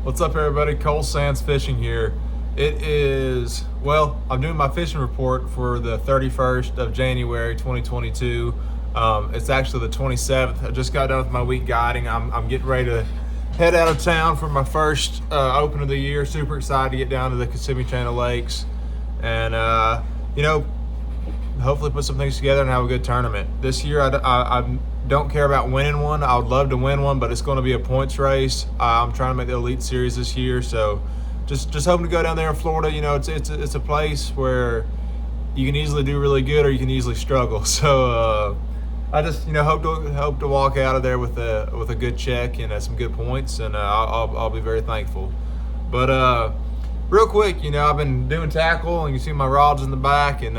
What's up, everybody? Cole Sands Fishing here. It is, well, I'm doing my fishing report for the 31st of January 2022. It's actually the 27th. I just got done with my week guiding. I'm getting ready to head out of town for my first open of the year. Super excited to get down to the Kissimmee Channel Lakes and, hopefully put some things together and have a good tournament. This year, I don't care about winning one. I would love to win one, but it's going to be a points race. I'm trying to make the Elite Series this year, so just hoping to go down there in Florida. You know, it's a place where you can easily do really good or you can easily struggle. So I just hope to walk out of there with a good check and some good points, and I'll be very thankful. But real quick, I've been doing tackle, and you see my rods in the back, and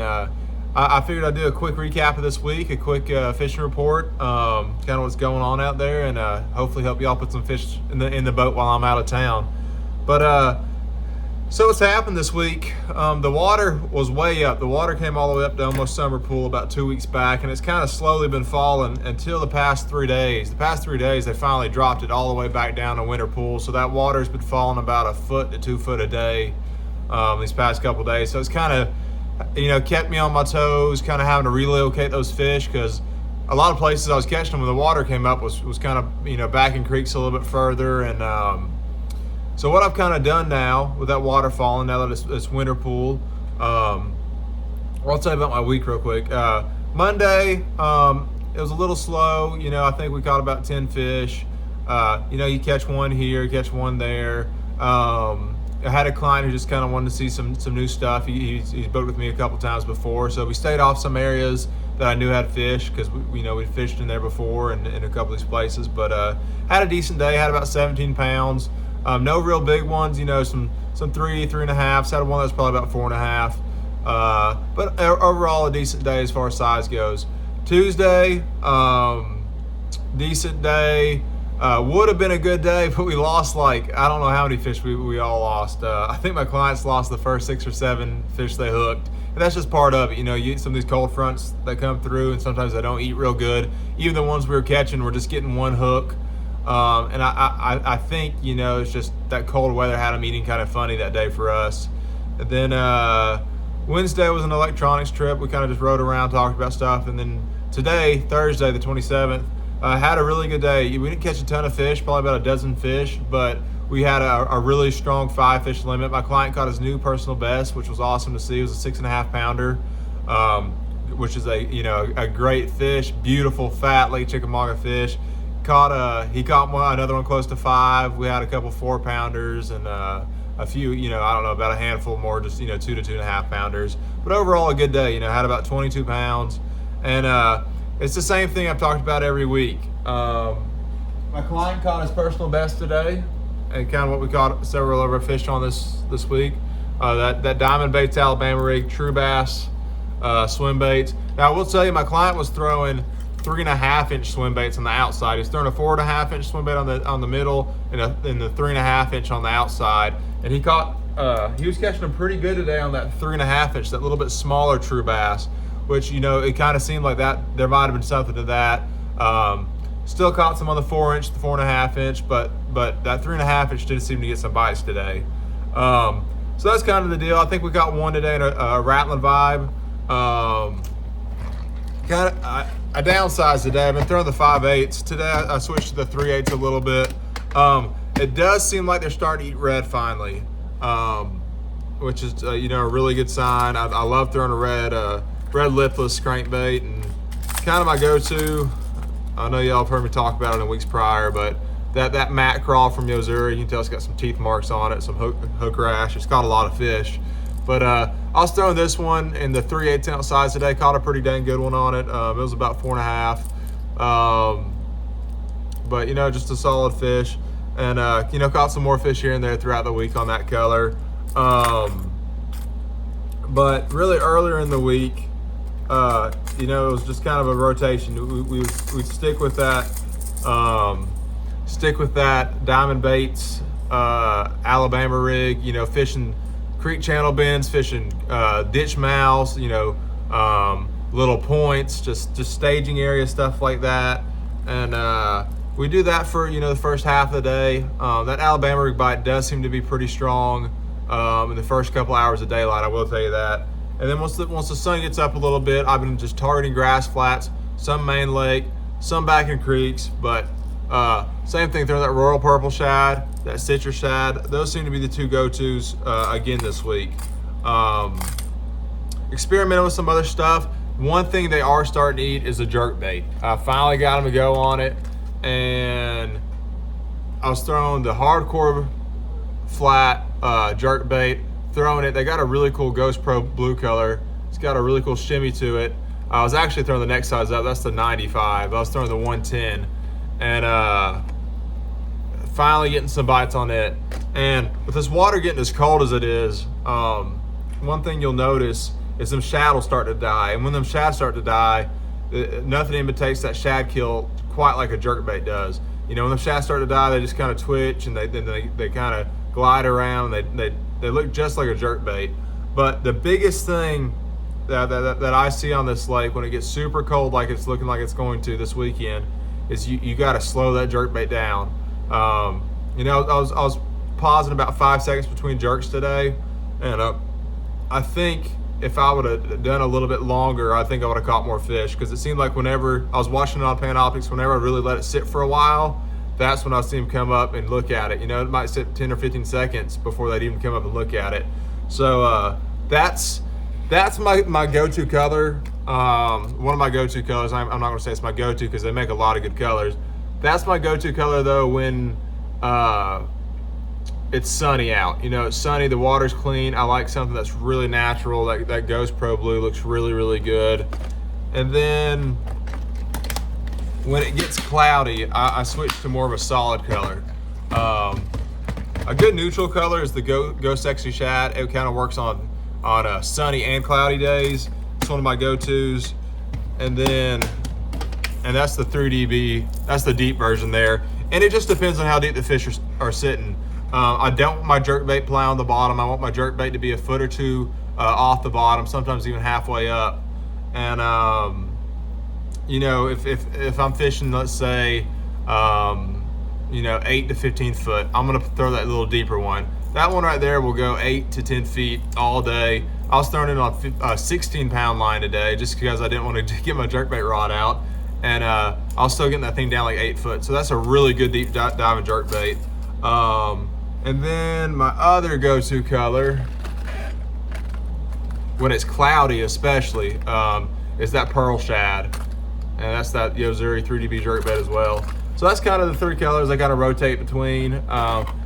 I figured I'd do a quick recap of this week, a quick fishing report, kind of what's going on out there, and hopefully help y'all put some fish in the boat while I'm out of town. But so what's happened this week? The water was way up. The water came all the way up to almost summer pool about 2 weeks back, and it's kind of slowly been falling until the past 3 days. The past 3 days, they finally dropped it all the way back down to winter pool. So that water's been falling about 1 foot to 2 foot a day these past couple days. So it's kind of kept me on my toes, kind of having to relocate those fish, because a lot of places I was catching them when the water came up was kind of back in creeks a little bit further. And so what I've kind of done now with that water falling, now that it's winter pool, I'll tell you about my week real quick. Monday, it was a little slow. I think we caught about 10 fish. You catch one here, catch one there. I had a client who just kind of wanted to see some new stuff. He's booked with me a couple times before, so we stayed off some areas that I knew had fish, because we'd fished in there before and in a couple of these places. But had a decent day. Had about 17 pounds. No real big ones. Some 3.5. Had one that was probably about 4.5. But overall a decent day as far as size goes. Tuesday, decent day. Would have been a good day, but we lost I don't know how many fish we all lost. I think my clients lost the first 6 or 7 fish they hooked. And that's just part of it. You get some of these cold fronts that come through, and sometimes they don't eat real good. Even the ones we were catching were just getting one hook. And I think, it's just that cold weather had them eating kind of funny that day for us. And then Wednesday was an electronics trip. We kind of just rode around, talked about stuff. And then today, Thursday, the 27th, had a really good day. We didn't catch a ton of fish, probably about a dozen fish, but we had a really strong 5-fish limit. My client caught his new personal best, which was awesome to see. It was a 6.5 pounder, which is a great fish, beautiful fat Lake Chickamauga fish. He caught another one close to 5. We had a couple 4-pounders and a few, I don't know, about a handful more, just 2 to 2.5 pounders. But overall, a good day. Had about 22 pounds, and it's the same thing I've talked about every week. My client caught his personal best today, and kind of what we caught several of our fish on this week. That Diamond Baits Alabama rig, true bass swim baits. Now I will tell you, my client was throwing 3.5-inch swim baits on the outside. He's throwing a 4.5-inch swim bait on the middle, and the 3.5-inch on the outside. And he was catching them pretty good today on that 3.5-inch, that little bit smaller true bass, which it kind of seemed like that there might have been something to that. Still caught some on the 4-inch, the 4.5-inch, but that 3.5-inch did seem to get some bites today. So that's kind of the deal. I think we got one today in a rattling vibe. I downsized today. I've been throwing the 5/8. Today I switched to the 3/8 a little bit. It does seem like they're starting to eat red finally, which is a really good sign. I love throwing a red lipless crankbait, and kind of my go-to. I know y'all have heard me talk about it in weeks prior, but that mat crawl from Yozuri, you can tell it's got some teeth marks on it, some hook rash. It's caught a lot of fish. But I was throwing this one in the 3/8 ounce size today. Caught a pretty dang good one on it. It was about 4.5. But just a solid fish, and caught some more fish here and there throughout the week on that color. But really earlier in the week, it was just kind of a rotation. We'd stick with that Diamond Baits Alabama rig, fishing creek channel bends, fishing ditch mouths, little points, just staging area, stuff like that. And we do that for the first half of the day. That Alabama rig bite does seem to be pretty strong in the first couple hours of daylight. I will tell you that. And then once the sun gets up a little bit, I've been just targeting grass flats, some main lake, some back in creeks, but same thing. Throw that royal purple shad, that citrus shad. Those seem to be the two go-tos again this week. Experimenting with some other stuff. One thing they are starting to eat is a jerk bait. I finally got them to go on it, and I was throwing the hardcore flat jerk bait, throwing it. They got a really cool Ghost Pro blue color. It's got a really cool shimmy to it. I was actually throwing the next size up. That's the 95. I was throwing the 110, and finally getting some bites on it. And with this water getting as cold as it is, one thing you'll notice is them shad will start to die. And when them shad start to die, nothing imitates that shad kill quite like a jerkbait does. When them shad start to die, they just kind of twitch, and they kind of glide around. They look just like a jerkbait. But the biggest thing that I see on this lake when it gets super cold, like it's looking like it's going to this weekend, is you got to slow that jerkbait down. I was pausing about 5 seconds between jerks today, and I think if I would have done a little bit longer, I think I would have caught more fish, because it seemed like whenever I was watching it on Panoptics, whenever I really let it sit for a while, that's when I see them come up and look at it. It might sit 10 or 15 seconds before they'd even come up and look at it. So that's my go-to color. One of my go-to colors. I'm not going to say it's my go-to because they make a lot of good colors. That's my go-to color though when it's sunny out. It's sunny, the water's clean. I like something that's really natural. That Ghost Pro Blue looks really, really good. And then when it gets cloudy, I switch to more of a solid color. A good neutral color is the Go Sexy Shad. It kind of works on sunny and cloudy days. It's one of my go-tos. And that's the 3dB. That's the deep version there. And it just depends on how deep the fish are sitting. I don't want my jerkbait plow on the bottom. I want my jerkbait to be a foot or two off the bottom, sometimes even halfway up. And if I'm fishing, let's say 8 to 15 foot, I'm gonna throw that little deeper one. That one right there will go 8 to 10 feet all day. I was throwing it on a 16-pound line today just because I didn't want to get my jerkbait rod out, and I was still getting that thing down like 8 foot. So that's a really good deep diving jerkbait. And then my other go-to color, when it's cloudy especially, is that pearl shad, and that's that Yo-Zuri 3dB jerkbait as well. So that's kind of the three colors I kind of rotate between.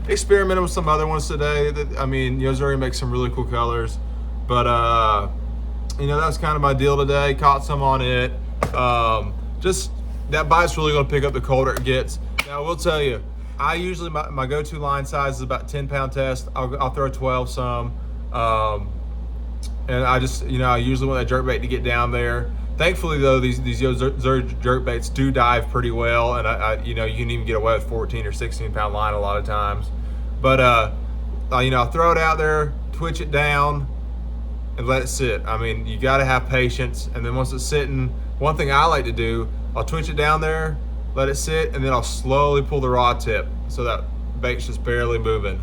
Experimenting with some other ones today. Yo-Zuri makes some really cool colors, but that's kind of my deal today. Caught some on it. Just that bite's really going to pick up the colder it gets. Now I will tell you, I usually my go-to line size is about 10-pound test. I'll throw 12 some, and I just I usually want that jerkbait to get down there. Thankfully though, these Yo-Zuri jerkbaits do dive pretty well, and you can even get away with 14 or 16-pound line a lot of times. But I'll throw it out there, twitch it down, and let it sit. You got to have patience, and then once it's sitting, one thing I like to do, I'll twitch it down there, let it sit, and then I'll slowly pull the rod tip so that bait's just barely moving.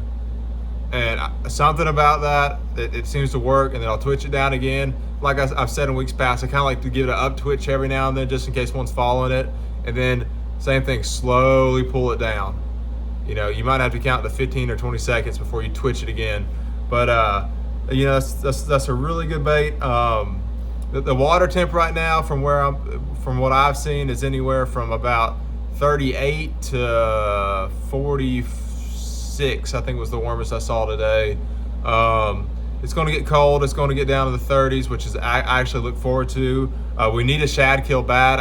And something about that, it seems to work, and then I'll twitch it down again. Like I've said in weeks past, I kind of like to give it an up twitch every now and then just in case one's following it. And then same thing, slowly pull it down. You might have to count to 15 or 20 seconds before you twitch it again. But that's a really good bait. The water temp right now, from what I've seen, is anywhere from about 38 to 46. I think was the warmest I saw today. It's going to get cold. It's going to get down to the 30s, which is I actually look forward to. We need a shad kill bad.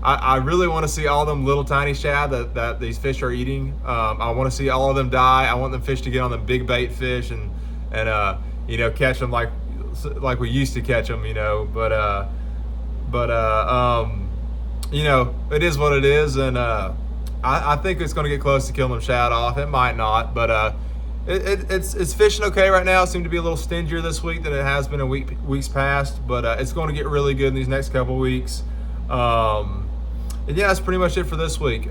I really want to see all them little tiny shad that these fish are eating. I want to see all of them die. I want them fish to get on them big bait fish and catch them like we used to catch them. But it is what it is, and I think it's going to get close to killing them shad off. It might not, but it's fishing okay right now. It seemed to be a little stingier this week than it has been in weeks past, but it's going to get really good in these next couple weeks. And yeah, that's pretty much it for this week.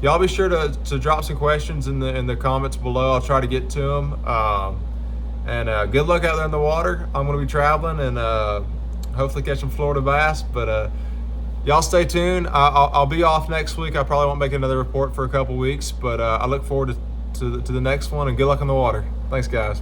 y'all be sure to drop some questions in the comments below. I'll try to get to them. And good luck out there in the water. I'm going to be traveling and hopefully catch some Florida bass. But y'all stay tuned. I'll be off next week. I probably won't make another report for a couple weeks, but I look forward to the next one, and good luck in the water. Thanks, guys.